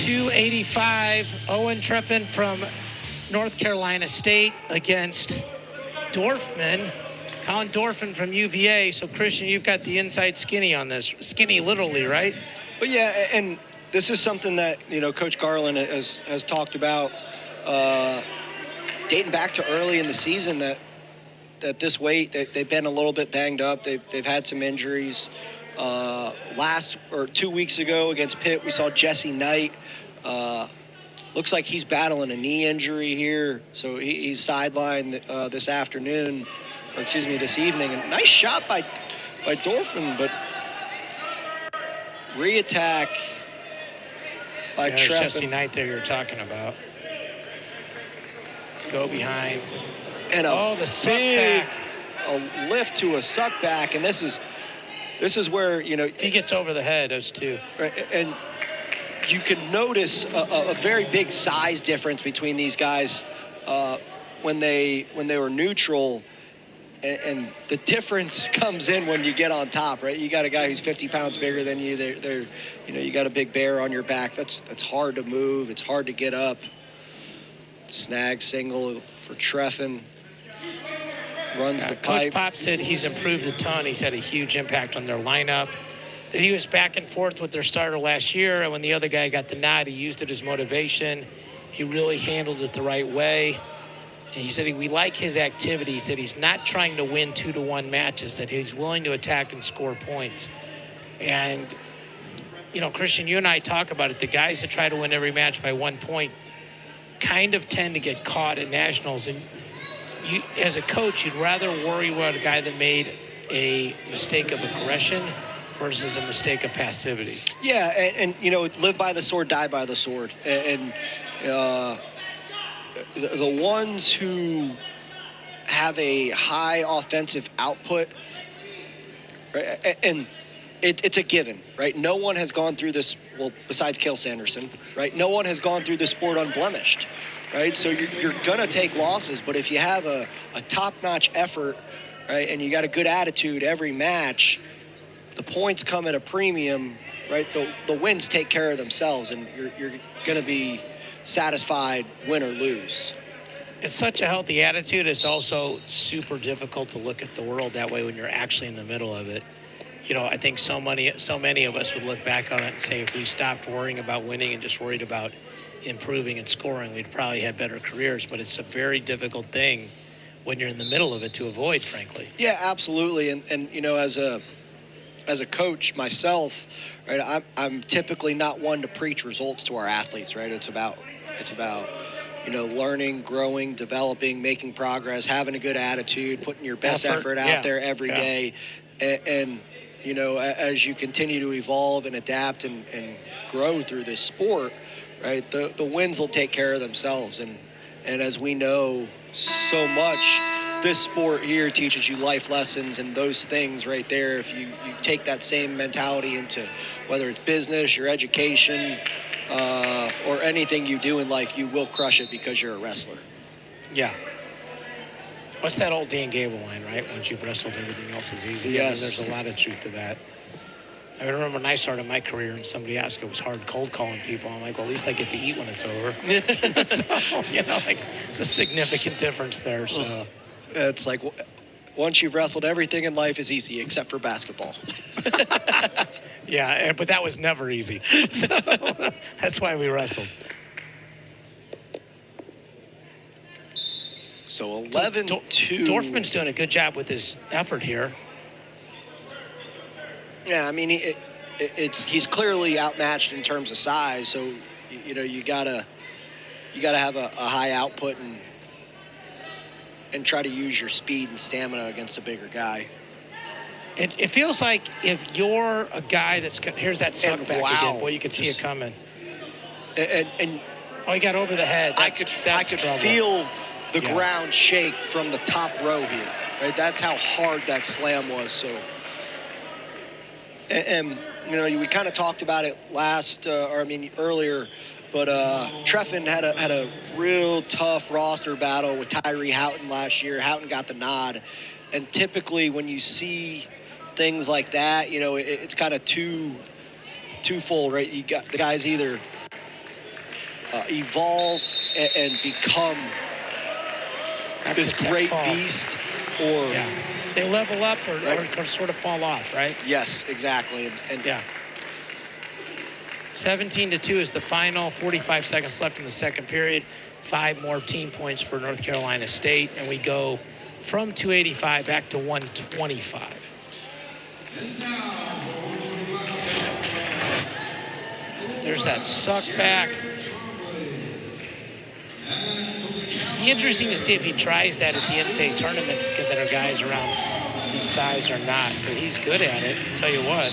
285. Owen Trephan from North Carolina State against Dorfman. Colin Dorfman from UVA. So, Christian, you've got the inside skinny on this. Skinny literally, right? But yeah, and this is something that, Coach Garland has talked about dating back to early in the season that this weight, they've been a little bit banged up. They've had some injuries. 2 weeks ago against Pitt, we saw Jesse Knight. Looks like he's battling a knee injury here, so he's sidelined this evening. And nice shot by Dorfman, but re-attack by Trephan. Jesse Knight there you're talking about. Go behind. And the suck back. A lift to a suck back, and this is where, if he gets over the head, those two. Right, and you can notice a very big size difference between these guys when they were neutral, and the difference comes in when you get on top, right? You got a guy who's 50 pounds bigger than you. You got a big bear on your back. That's hard to move. It's hard to get up. Snag single for Trephan. Runs the pipe. Coach Pop said he's improved a ton. He's had a huge impact on their lineup. That he was back and forth with their starter last year, and when the other guy got the nod, he used it as motivation. He really handled it the right way. And he said we like his activity. He said he's not trying to win 2-1 matches, that he's willing to attack and score points. And, Christian, you and I talk about it. The guys that try to win every match by 1 point kind of tend to get caught at nationals. And you, as a coach, you'd rather worry about a guy that made a mistake of aggression versus a mistake of passivity. Yeah, and live by the sword, die by the sword. And the ones who have a high offensive output, right, and it's a given, right? No one has gone through this, well, besides Cale Sanderson, right? No one has gone through this sport unblemished, right? So you're going to take losses, but if you have a top-notch effort, right, and you got a good attitude every match, the points come at a premium, right? The wins take care of themselves, and you're going to be satisfied, win or lose. It's such a healthy attitude. It's also super difficult to look at the world that way when you're actually in the middle of it. I think so many of us would look back on it and say if we stopped worrying about winning and just worried about improving and scoring, we'd probably had better careers. But it's a very difficult thing when you're in the middle of it to avoid, frankly. Yeah, absolutely. And as a coach myself, right, I'm typically not one to preach results to our athletes, right? It's about learning, growing, developing, making progress, having a good attitude, putting your best effort out there every day. And as you continue to evolve and adapt and grow through this sport, right, the wins will take care of themselves. And as we know so much, this sport here teaches you life lessons, and those things right there, if you take that same mentality into whether it's business, your education, or anything you do in life, you will crush it because you're a wrestler. Yeah. What's that old Dan Gable line, right? Once you've wrestled, everything else is easy. Yes. I mean, there's a lot of truth to that. I remember when I started my career and somebody asked if it was hard cold calling people. I'm like, well, at least I get to eat when it's over. So, it's a significant difference there. So it's like once you've wrestled, everything in life is easy except for basketball. Yeah, but that was never easy. So that's why we wrestled. So 11-2. Dorfman's doing a good job with his effort here. Yeah, I mean, he's clearly outmatched in terms of size. So you gotta have a high output and try to use your speed and stamina against a bigger guy. It feels like if you're a guy here's that suck back again. Boy, you could see it coming. And he got over the head. I could feel the ground shake from the top row here. Right, that's how hard that slam was. So, and we kind of talked about it earlier. But Trephan had a real tough roster battle with Tyree Houghton last year. Houghton got the nod. And typically when you see things like that, it's kind of twofold, right? You got the guys either evolve and become this great beast, or they level up or sort of fall off, right? Yes, exactly. And 17-2 is the final. 45 seconds left in the second period. 5 more team points for North Carolina State, and we go from 285 back to 125. There's that suck back. Be interesting to see if he tries that at the NCAA tournaments that are guys around his size or not, but he's good at it, I'll tell you what.